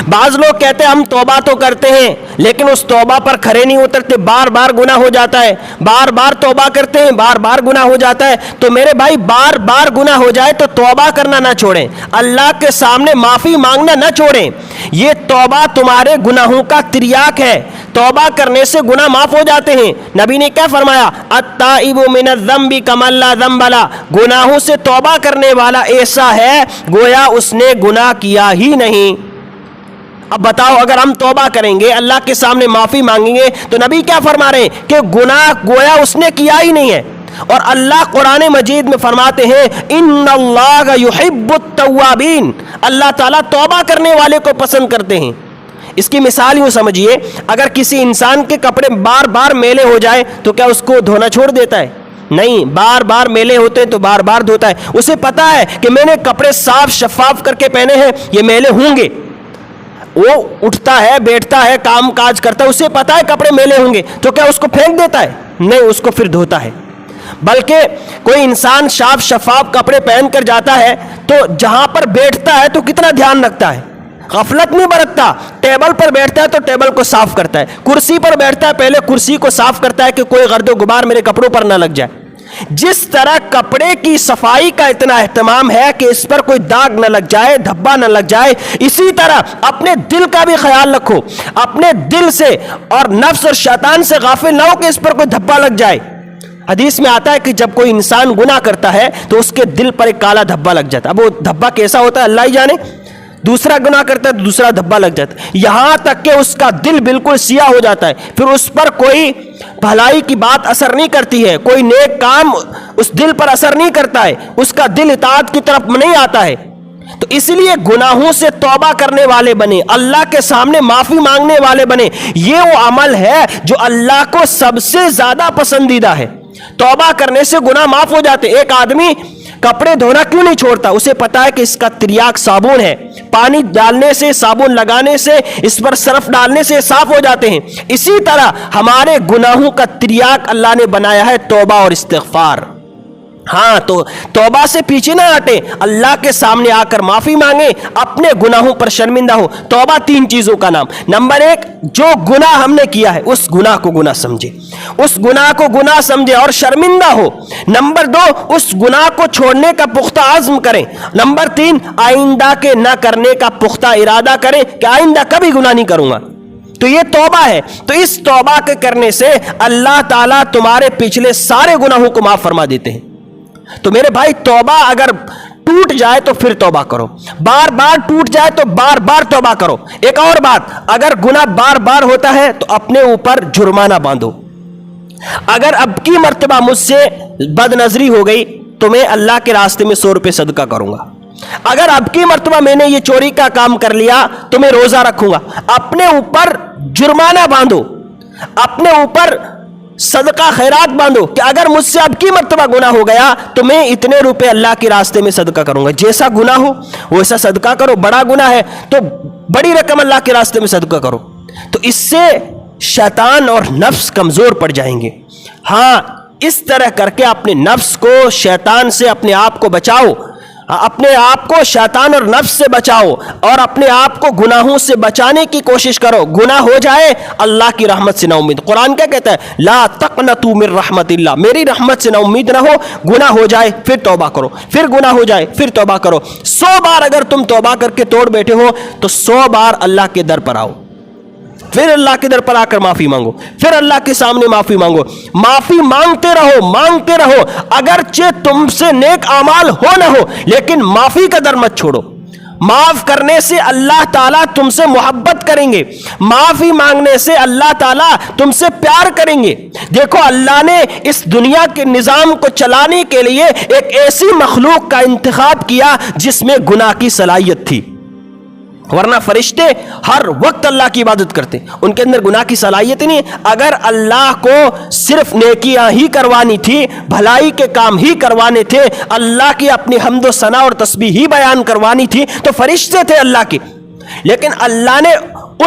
بعض لوگ کہتے ہیں ہم توبہ تو کرتے ہیں لیکن اس توبہ پر کھرے نہیں اترتے، بار بار گناہ ہو جاتا ہے، بار بار توبہ کرتے ہیں بار بار گناہ ہو جاتا ہے۔ تو میرے بھائی بار بار گناہ ہو جائے تو توبہ کرنا نہ چھوڑیں، اللہ کے سامنے معافی مانگنا نہ چھوڑیں۔ یہ توبہ تمہارے گناہوں کا تریاک ہے، توبہ کرنے سے گناہ معاف ہو جاتے ہیں۔ نبی نے کیا فرمایا؟ التائب من الذنب کمن لا ذنب له، گناہوں سے توبہ کرنے والا ایسا ہے گویا اس نے گناہ کیا ہی نہیں۔ اب بتاؤ، اگر ہم توبہ کریں گے، اللہ کے سامنے معافی مانگیں گے، تو نبی کیا فرما رہے ہیں کہ گناہ گویا اس نے کیا ہی نہیں ہے۔ اور اللہ قرآن مجید میں فرماتے ہیں ان اللہ یحب التوابین، اللہ تعالیٰ توبہ کرنے والے کو پسند کرتے ہیں۔ اس کی مثال یوں سمجھیے، اگر کسی انسان کے کپڑے بار بار میلے ہو جائے تو کیا اس کو دھونا چھوڑ دیتا ہے؟ نہیں، بار بار میلے ہوتے ہیں تو بار بار دھوتا ہے۔ اسے پتا ہے کہ میں نے کپڑے صاف شفاف کر کے پہنے ہیں، یہ میلے ہوں گے۔ وہ اٹھتا ہے، بیٹھتا ہے، کام کاج کرتا ہے، اسے پتا ہے کپڑے میلے ہوں گے، تو کیا اس کو پھینک دیتا ہے؟ نہیں، اس کو پھر دھوتا ہے۔ بلکہ کوئی انسان صاف شفاف کپڑے پہن کر جاتا ہے تو جہاں پر بیٹھتا ہے تو کتنا دھیان رکھتا ہے، غفلت نہیں برتتا۔ ٹیبل پر بیٹھتا ہے تو ٹیبل کو صاف کرتا ہے، کرسی پر بیٹھتا ہے پہلے کرسی کو صاف کرتا ہے کہ کوئی گرد و غبار میرے کپڑوں پر نہ لگ جائے۔ جس طرح کپڑے کی صفائی کا اتنا اہتمام ہے کہ اس پر کوئی داغ نہ لگ جائے، دھبا نہ لگ جائے، اسی طرح اپنے دل کا بھی خیال رکھو، اپنے دل سے اور نفس اور شیطان سے غافل نہ ہو کہ اس پر کوئی دھبا لگ جائے۔ حدیث میں آتا ہے کہ جب کوئی انسان گناہ کرتا ہے تو اس کے دل پر ایک کالا دھبا لگ جاتا ہے۔ اب وہ دھبا کیسا ہوتا ہے اللہ ہی جانے، دوسرا گناہ کرتا ہے تو دوسرا دھبا لگ جاتا ہے، یہاں تک کہ اس کا دل بالکل سیاہ ہو جاتا ہے، پھر اس پر کوئی بھلائی کی بات اثر نہیں کرتی ہے، کوئی نیک کام اس دل پر اثر نہیں کرتا ہے، اس کا دل اطاعت کی طرف نہیں آتا ہے۔ تو اس لیے گناہوں سے توبہ کرنے والے بنے، اللہ کے سامنے معافی مانگنے والے بنے، یہ وہ عمل ہے جو اللہ کو سب سے زیادہ پسندیدہ ہے۔ توبہ کرنے سے گناہ معاف ہو جاتے۔ ایک آدمی کپڑے دھونا کیوں نہیں چھوڑتا؟ اسے پتا ہے کہ اس کا تریاک صابن ہے، پانی ڈالنے سے، صابن لگانے سے، اس پر صرف ڈالنے سے صاف ہو جاتے ہیں۔ اسی طرح ہمارے گناہوں کا تریاک اللہ نے بنایا ہے توبہ اور استغفار۔ ہاں، تو توبہ سے پیچھے نہ ہٹے، اللہ کے سامنے آ کر معافی مانگے، اپنے گناہوں پر شرمندہ ہو۔ توبہ تین چیزوں کا نام۔ نمبر ایک، جو گناہ ہم نے کیا ہے اس گناہ کو گناہ سمجھے، اس گناہ کو گناہ سمجھے اور شرمندہ ہو۔ نمبر دو، اس گناہ کو چھوڑنے کا پختہ عزم کریں۔ نمبر تین، آئندہ کے نہ کرنے کا پختہ ارادہ کریں کہ آئندہ کبھی گناہ نہیں کروں گا۔ تو یہ توبہ ہے۔ تو اس توبہ کے کرنے سے اللہ تعالیٰ تمہارے پچھلے سارے گناہوں کو معاف فرما دیتے ہیں۔ تو میرے بھائی، توبہ اگر ٹوٹ جائے تو پھر توبہ کرو، بار بار ٹوٹ جائے تو بار بار توبہ کرو۔ ایک اور بات، اگر گناہ بار بار ہوتا ہے تو اپنے اوپر جرمانہ باندھو۔ اگر اب کی مرتبہ مجھ سے بد نظری ہو گئی تو میں اللہ کے راستے میں 100 روپے صدقہ کروں گا۔ اگر اب کی مرتبہ میں نے یہ چوری کا کام کر لیا تو میں روزہ رکھوں گا۔ اپنے اوپر جرمانہ باندھو، اپنے اوپر صدقہ خیرات باندھو کہ اگر مجھ سے اب کی مرتبہ گناہ ہو گیا تو میں اتنے روپے اللہ کے راستے میں صدقہ کروں گا۔ جیسا گناہ ہو ویسا صدقہ کرو، بڑا گناہ ہے تو بڑی رقم اللہ کے راستے میں صدقہ کرو۔ تو اس سے شیطان اور نفس کمزور پڑ جائیں گے۔ ہاں، اس طرح کر کے اپنے نفس کو شیطان سے، اپنے آپ کو بچاؤ، اپنے آپ کو شیطان اور نفس سے بچاؤ اور اپنے آپ کو گناہوں سے بچانے کی کوشش کرو۔ گناہ ہو جائے اللہ کی رحمت سے نہ امید۔ قرآن کیا کہتا ہے؟ لا تقنطوا من رحمت اللہ، میری رحمت سے نہ امید نہ ہو۔ گناہ ہو جائے پھر توبہ کرو، پھر گناہ ہو جائے پھر توبہ کرو۔ 100 بار اگر تم توبہ کر کے توڑ بیٹھے ہو تو 100 بار اللہ کے در پر آؤ، پھر اللہ کے در پر آ کر معافی مانگو، پھر اللہ کے سامنے معافی مانگو۔ معافی مانگتے رہو، مانگتے رہو، اگرچہ تم سے نیک اعمال ہو نہ ہو لیکن معافی کا در مت چھوڑو۔ معاف کرنے سے اللہ تعالیٰ تم سے محبت کریں گے، معافی مانگنے سے اللہ تعالیٰ تم سے پیار کریں گے۔ دیکھو، اللہ نے اس دنیا کے نظام کو چلانے کے لیے ایک ایسی مخلوق کا انتخاب کیا جس میں گناہ کی صلاحیت تھی، ورنہ فرشتے ہر وقت اللہ کی عبادت کرتے، ان کے اندر گناہ کی صلاحیت نہیں ہے۔ اگر اللہ کو صرف نیکیاں ہی کروانی تھی، بھلائی کے کام ہی کروانے تھے، اللہ کی اپنی حمد و ثنا اور تسبیح ہی بیان کروانی تھی تو فرشتے تھے اللہ کے۔ لیکن اللہ نے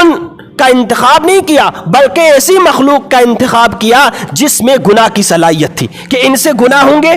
ان کا انتخاب نہیں کیا بلکہ ایسی مخلوق کا انتخاب کیا جس میں گناہ کی صلاحیت تھی کہ ان سے گناہ ہوں گے،